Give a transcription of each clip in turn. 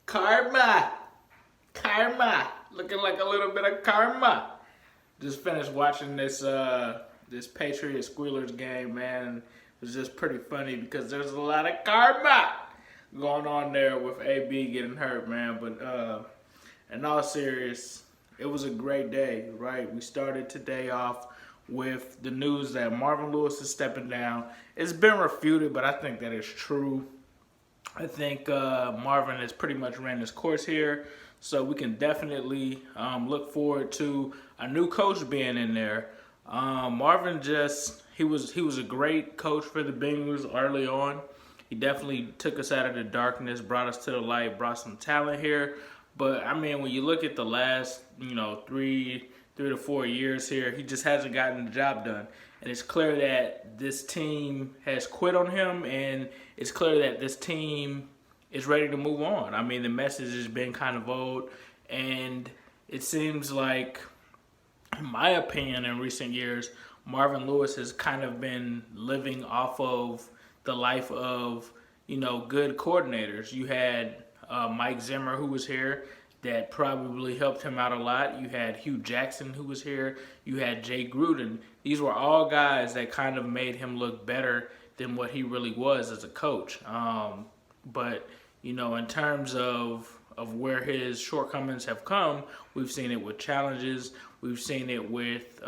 Karma. Karma. Looking like a little bit of karma. Just finished watching this Patriots Squeelers game, man. It was just pretty funny because there's a lot of karma going on there with AB getting hurt, man. But in all serious, it was a great day, right? We started today off with the news that Marvin Lewis is stepping down. It's been refuted, but I think that is true. I think Marvin has pretty much ran his course here, so we can definitely look forward to a new coach being in there. Marvin he was a great coach for the Bengals early on. He definitely took us out of the darkness, brought us to the light, brought some talent here. But I mean, when you look at the last, 3 to 4 years here, he just hasn't gotten the job done. And it's clear that this team has quit on him, and it's clear that this team is ready to move on. I mean, the message has been kind of old, and it seems like, in my opinion, in recent years, Marvin Lewis has kind of been living off of the life of, good coordinators. You had Mike Zimmer, who was here, that probably helped him out a lot. You had Hugh Jackson, who was here. You had Jay Gruden. These were all guys that kind of made him look better than what he really was as a coach. But in terms of where his shortcomings have come, we've seen it with challenges. We've seen it with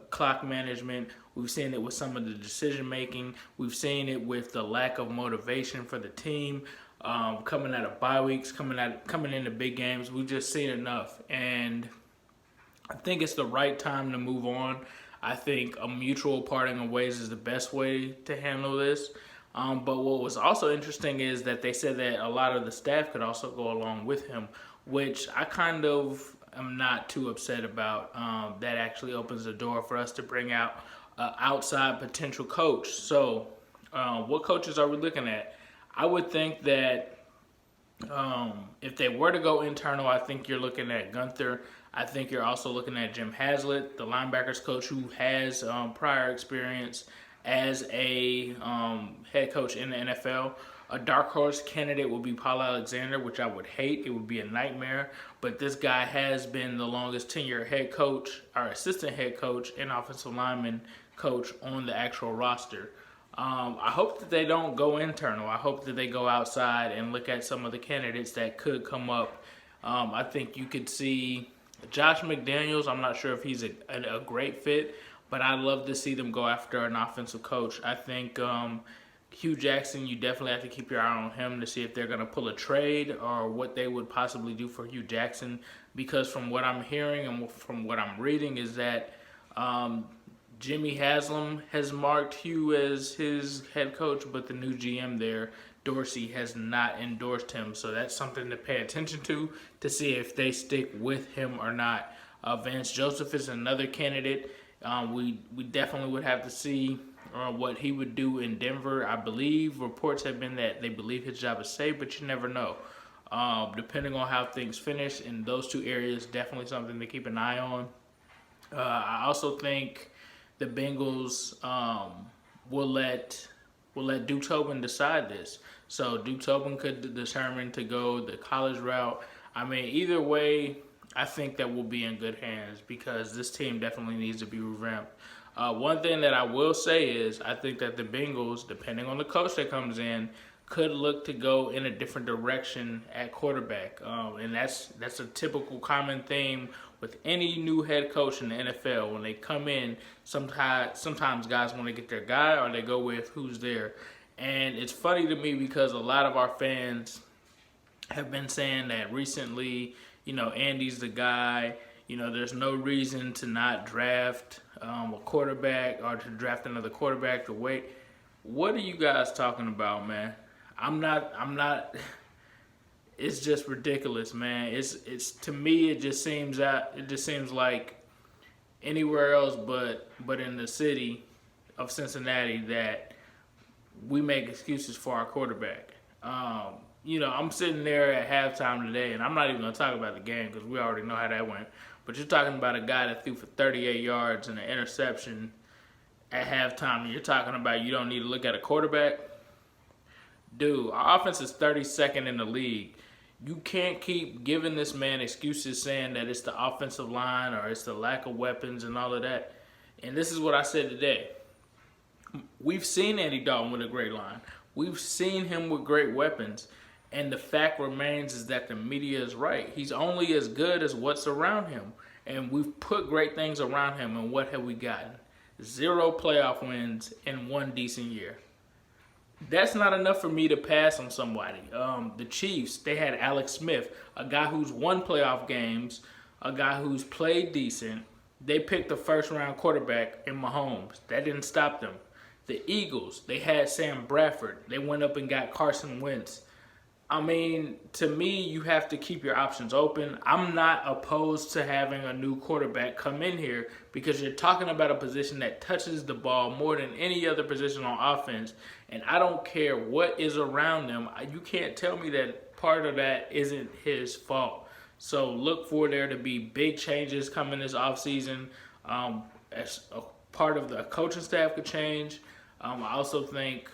clock management. We've seen it with some of the decision making. We've seen it with the lack of motivation for the team. Coming out of bye weeks, coming into big games, we've just seen enough, and I think it's the right time to move on. I think a mutual parting of ways is the best way to handle this. But what was also interesting is that they said that a lot of the staff could also go along with him, which I kind of am not too upset about. That actually opens the door for us to bring out an outside potential coach. So, what coaches are we looking at? I would think that if they were to go internal, I think you're looking at Gunther. I think you're also looking at Jim Haslett, the linebackers coach, who has prior experience as a head coach in the NFL. A dark horse candidate would be Paul Alexander, which I would hate. It would be a nightmare. But this guy has been the longest tenured head coach, or assistant head coach, and offensive lineman coach on the actual roster. I hope that they don't go internal. I hope that they go outside and look at some of the candidates that could come up. I think you could see Josh McDaniels. I'm not sure if he's a great fit, but I'd love to see them go after an offensive coach. I think Hugh Jackson, you definitely have to keep your eye on him to see if they're going to pull a trade or what they would possibly do for Hugh Jackson, because from what I'm hearing and from what I'm reading is that Jimmy Haslam has marked Hugh as his head coach, but the new GM there, Dorsey, has not endorsed him. So that's something to pay attention to see if they stick with him or not. Vance Joseph is another candidate. We definitely would have to see what he would do in Denver. I believe reports have been that they believe his job is safe, but you never know. Depending on how things finish in those two areas, definitely something to keep an eye on. I also think the Bengals will let Duke Tobin decide this. So Duke Tobin could determine to go the college route. I mean, either way, I think that we'll be in good hands because this team definitely needs to be revamped. One thing that I will say is I think that the Bengals, depending on the coach that comes in, could look to go in a different direction at quarterback. And that's a typical common theme with any new head coach in the NFL. When they come in, sometimes guys want to get their guy or they go with who's there. And it's funny to me because a lot of our fans have been saying that recently, Andy's the guy. There's no reason to not draft a quarterback or to draft another quarterback to wait. What are you guys talking about, man? I'm not. It's just ridiculous, man. It's to me it just seems like anywhere else but in the city of Cincinnati that we make excuses for our quarterback. I'm sitting there at halftime today, and I'm not even gonna talk about the game because we already know how that went. But you're talking about a guy that threw for 38 yards and an interception at halftime, and you're talking about you don't need to look at a quarterback. Dude, our offense is 32nd in the league. You can't keep giving this man excuses saying that it's the offensive line or it's the lack of weapons and all of that. And this is what I said today. We've seen Andy Dalton with a great line. We've seen him with great weapons. And the fact remains is that the media is right. He's only as good as what's around him. And we've put great things around him, and what have we gotten? 0 playoff wins in 1 decent year. That's not enough for me to pass on somebody. The Chiefs, they had Alex Smith, a guy who's won playoff games, a guy who's played decent. They picked the first-round quarterback in Mahomes. That didn't stop them. The Eagles, they had Sam Bradford. They went up and got Carson Wentz. I mean, to me, you have to keep your options open. I'm not opposed to having a new quarterback come in here because you're talking about a position that touches the ball more than any other position on offense. And I don't care what is around them. You can't tell me that part of that isn't his fault. So look for there to be big changes coming this offseason. As a part of the coaching staff could change. I also think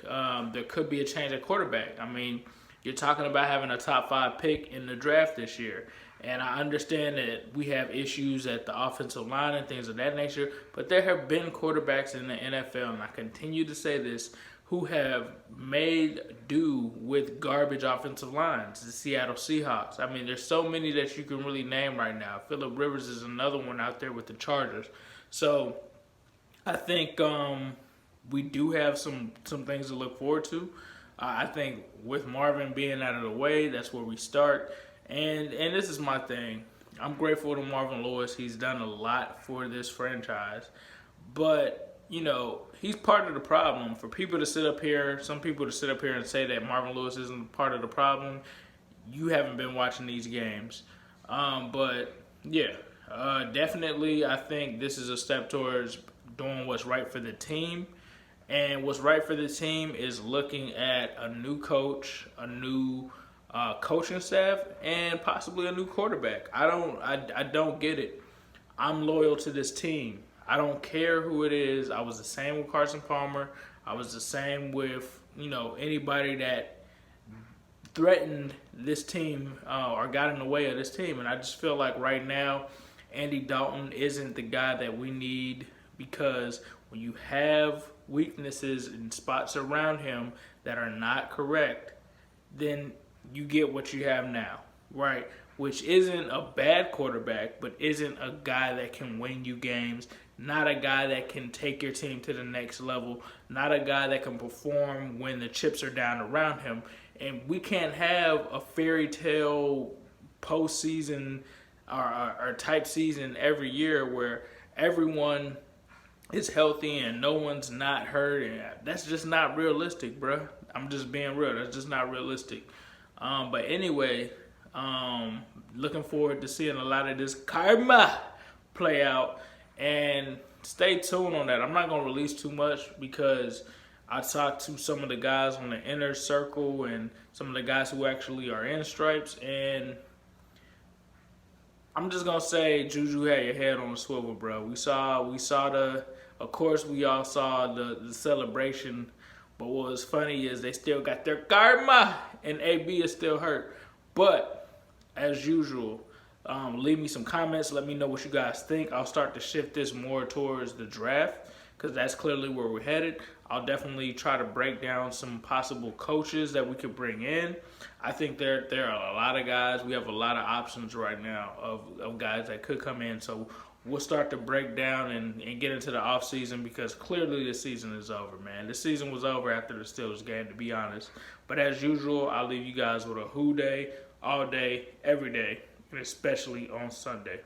there could be a change at quarterback. I mean, you're talking about having a top 5 pick in the draft this year. And I understand that we have issues at the offensive line and things of that nature, but there have been quarterbacks in the NFL, and I continue to say this, who have made do with garbage offensive lines. The Seattle Seahawks. I mean, there's so many that you can really name right now. Phillip Rivers is another one out there with the Chargers. So I think we do have some things to look forward to. I think with Marvin being out of the way, that's where we start. And this is my thing. I'm grateful to Marvin Lewis. He's done a lot for this franchise. But, you know, he's part of the problem. For people to sit up here, some people to sit up here and say that Marvin Lewis isn't part of the problem, you haven't been watching these games. But, yeah, definitely I think this is a step towards doing what's right for the team. And what's right for the team is looking at a new coach, a new coaching staff, and possibly a new quarterback. I don't get it. I'm loyal to this team. I don't care who it is. I was the same with Carson Palmer. I was the same with, you know, anybody that threatened this team or got in the way of this team. And I just feel like right now, Andy Dalton isn't the guy that we need, because when you have weaknesses and spots around him that are not correct, then you get what you have now, right? Which isn't a bad quarterback, but isn't a guy that can win you games, not a guy that can take your team to the next level, not a guy that can perform when the chips are down around him. And we can't have a fairy tale postseason or type season every year where everyone is healthy and no one's not hurt, and that's just not realistic, bro. I'm just being real. That's just not realistic. But anyway, looking forward to seeing a lot of this karma play out, and stay tuned on that. I'm not gonna release too much because I talked to some of the guys on the inner circle and some of the guys who actually are in stripes, and I'm just gonna say Juju had your head on the swivel, bro. We saw of course we all saw the celebration, but what was funny is they still got their karma, and AB is still hurt. But as usual, leave me some comments. Let me know what you guys think. I'll start to shift this more towards the draft, because that's clearly where we're headed. I'll definitely try to break down some possible coaches that we could bring in. I think there are a lot of guys. We have a lot of options right now of guys that could come in. So we'll start to break down and get into the offseason, because clearly the season is over, man. The season was over after the Steelers game, to be honest. But as usual, I'll leave you guys with a who day, all day, every day, and especially on Sunday.